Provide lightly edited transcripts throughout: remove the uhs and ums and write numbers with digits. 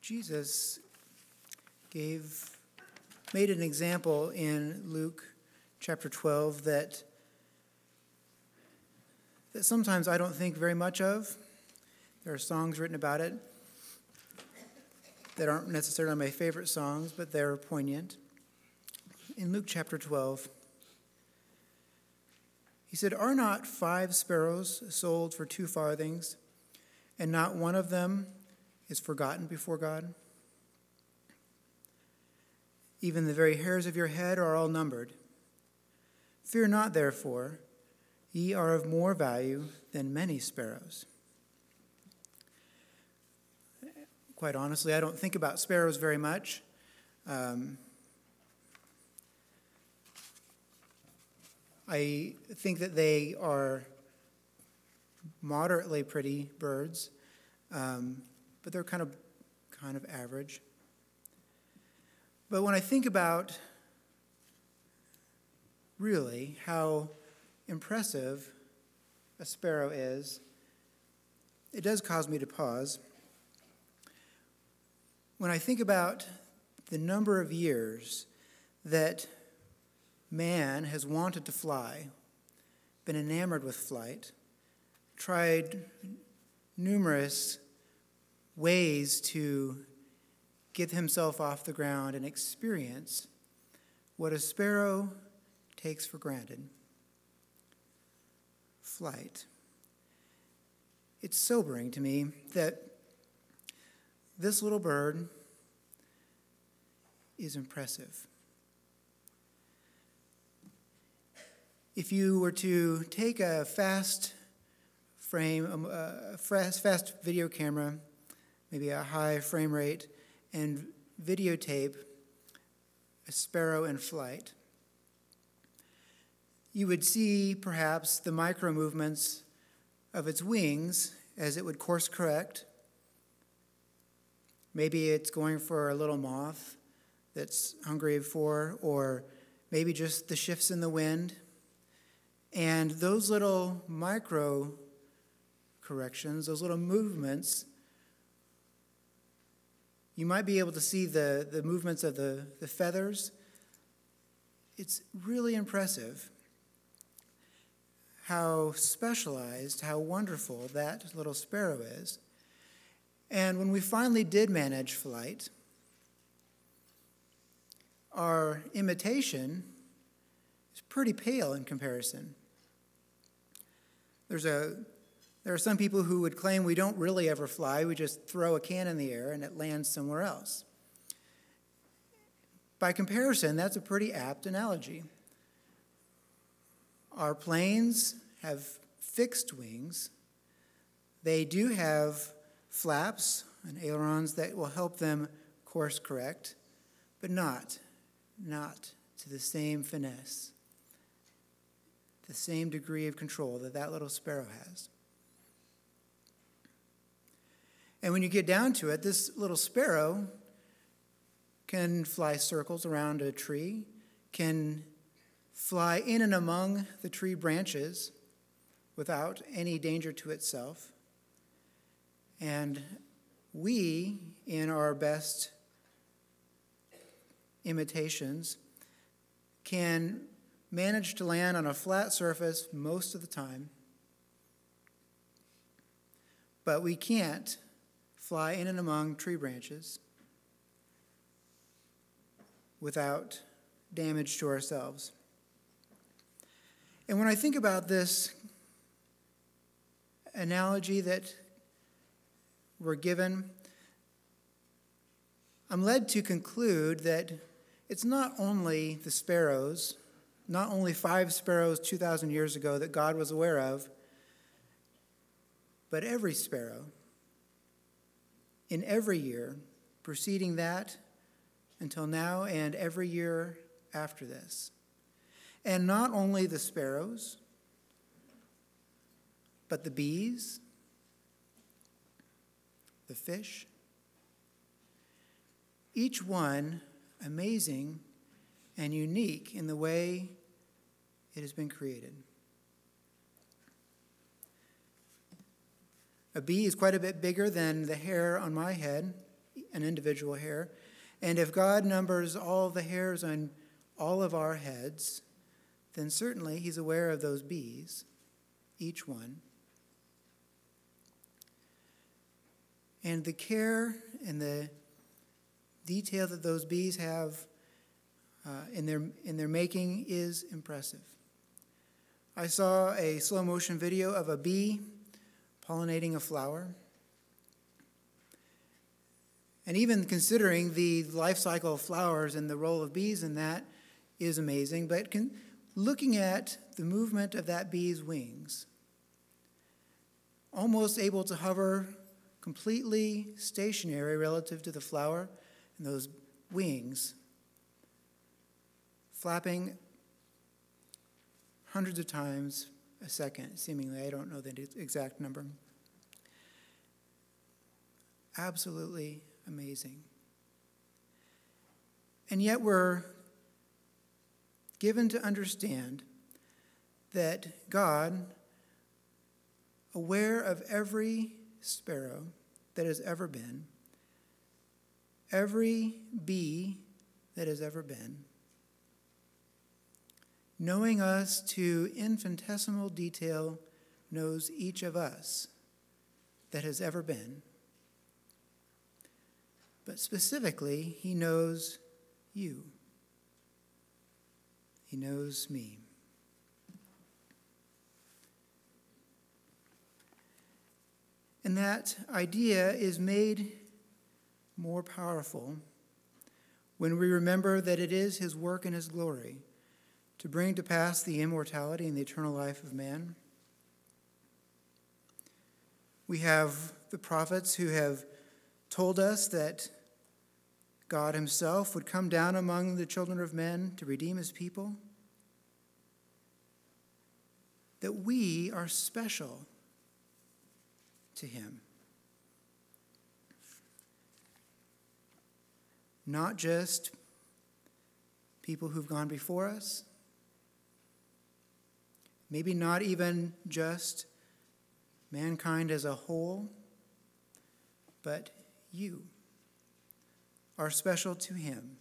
Jesus made an example in Luke chapter 12 that sometimes I don't think very much of. There are songs written about it that aren't necessarily my favorite songs, but they're poignant. In Luke chapter 12, he said, "Are not 5 sparrows sold for 2 farthings, and not one of them is forgotten before God? Even the very hairs of your head are all numbered. Fear not, therefore, ye are of more value than many sparrows." Quite honestly, I don't think about sparrows very much. I think that they are moderately pretty birds, but they're kind of average. But when I think about really how impressive a sparrow is, it does cause me to pause. When I think about the number of years that man has wanted to fly, been enamored with flight, tried numerous ways to get himself off the ground and experience what a sparrow takes for granted: flight. It's sobering to me that this little bird is impressive. If you were to take a fast video camera, maybe a high frame rate, and videotape a sparrow in flight, you would see perhaps the micro movements of its wings as it would course correct. Maybe it's going for a little moth that's hungry for, or maybe just the shifts in the wind. And those little micro corrections, those little movements, you might be able to see the movements of the feathers. It's really impressive how specialized, how wonderful that little sparrow is. And when we finally did manage flight, our imitation is pretty pale in comparison. There are some people who would claim we don't really ever fly, we just throw a can in the air and it lands somewhere else. By comparison, that's a pretty apt analogy. Our planes have fixed wings. They do have flaps and ailerons that will help them course correct, but not to the same finesse, the same degree of control that little sparrow has. And when you get down to it, this little sparrow can fly circles around a tree, can fly in and among the tree branches without any danger to itself. And we, in our best imitations, can manage to land on a flat surface most of the time, but we can't fly in and among tree branches without damage to ourselves. And when I think about this analogy that we're given, I'm led to conclude that it's not only the sparrows, not only 5 sparrows 2,000 years ago that God was aware of, but every sparrow in every year preceding that until now and every year after this. And not only the sparrows, but the bees, the fish, each one amazing and unique in the way it has been created. A bee is quite a bit bigger than the hair on my head, an individual hair. And if God numbers all the hairs on all of our heads, then certainly he's aware of those bees, each one. And the care and the detail that those bees have in their making is impressive. I saw a slow motion video of a bee pollinating a flower. And even considering the life cycle of flowers and the role of bees in that is amazing. But looking at the movement of that bee's wings, almost able to hover completely stationary relative to the flower, and those wings flapping hundreds of times a second, seemingly. I don't know the exact number. Absolutely amazing. And yet we're given to understand that God, aware of every sparrow that has ever been, every bee that has ever been, knowing us to infinitesimal detail, knows each of us that has ever been. But specifically, he knows you. He knows me. And that idea is made more powerful when we remember that it is his work and his glory to bring to pass the immortality and the eternal life of man. We have the prophets who have told us that God himself would come down among the children of men to redeem his people, that we are special to him. Not just people who've gone before us, maybe not even just mankind as a whole, but you are special to him.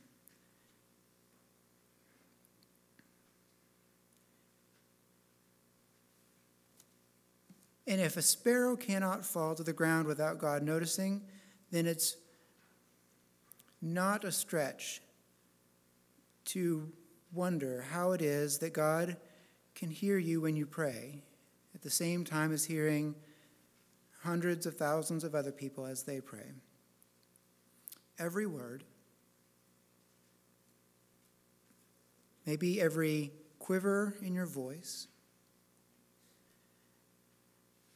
And if a sparrow cannot fall to the ground without God noticing, then it's not a stretch to wonder how it is that God can hear you when you pray at the same time as hearing hundreds of thousands of other people as they pray. Every word, maybe every quiver in your voice,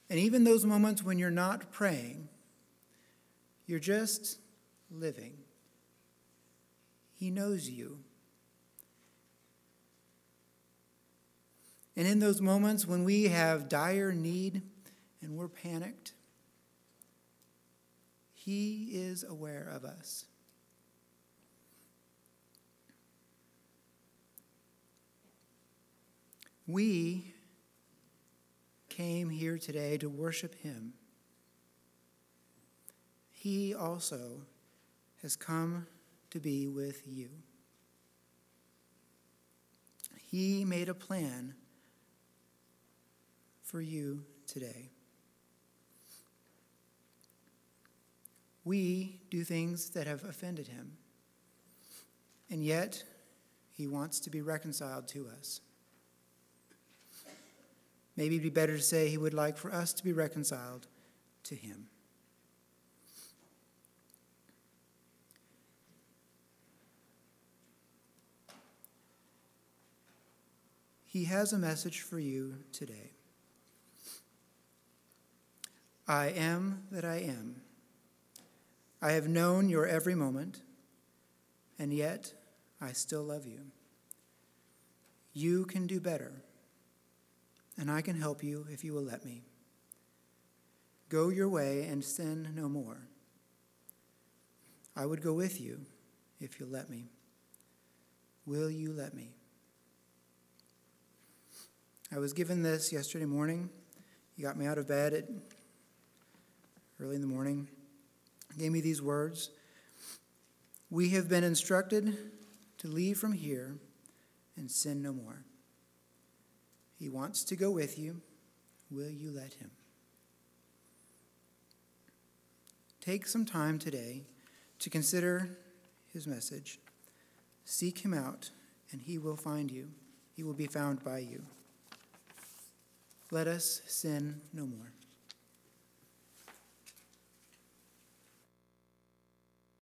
and even those moments when you're not praying, you're just living. He knows you. And in those moments when we have dire need and we're panicked, he is aware of us. We came here today to worship him. He also has come to be with you. He made a plan for you today. We do things that have offended him, and yet he wants to be reconciled to us. Maybe it'd be better to say he would like for us to be reconciled to him. He has a message for you today. I am that I am. I have known your every moment, and yet I still love you. You can do better, and I can help you if you will let me. Go your way and sin no more. I would go with you if you'll let me. Will you let me? I was given this yesterday morning. He got me out of bed early in the morning. He gave me these words. We have been instructed to leave from here and sin no more. He wants to go with you. Will you let him? Take some time today to consider his message. Seek him out, and he will find you. He will be found by you. Let us sin no more.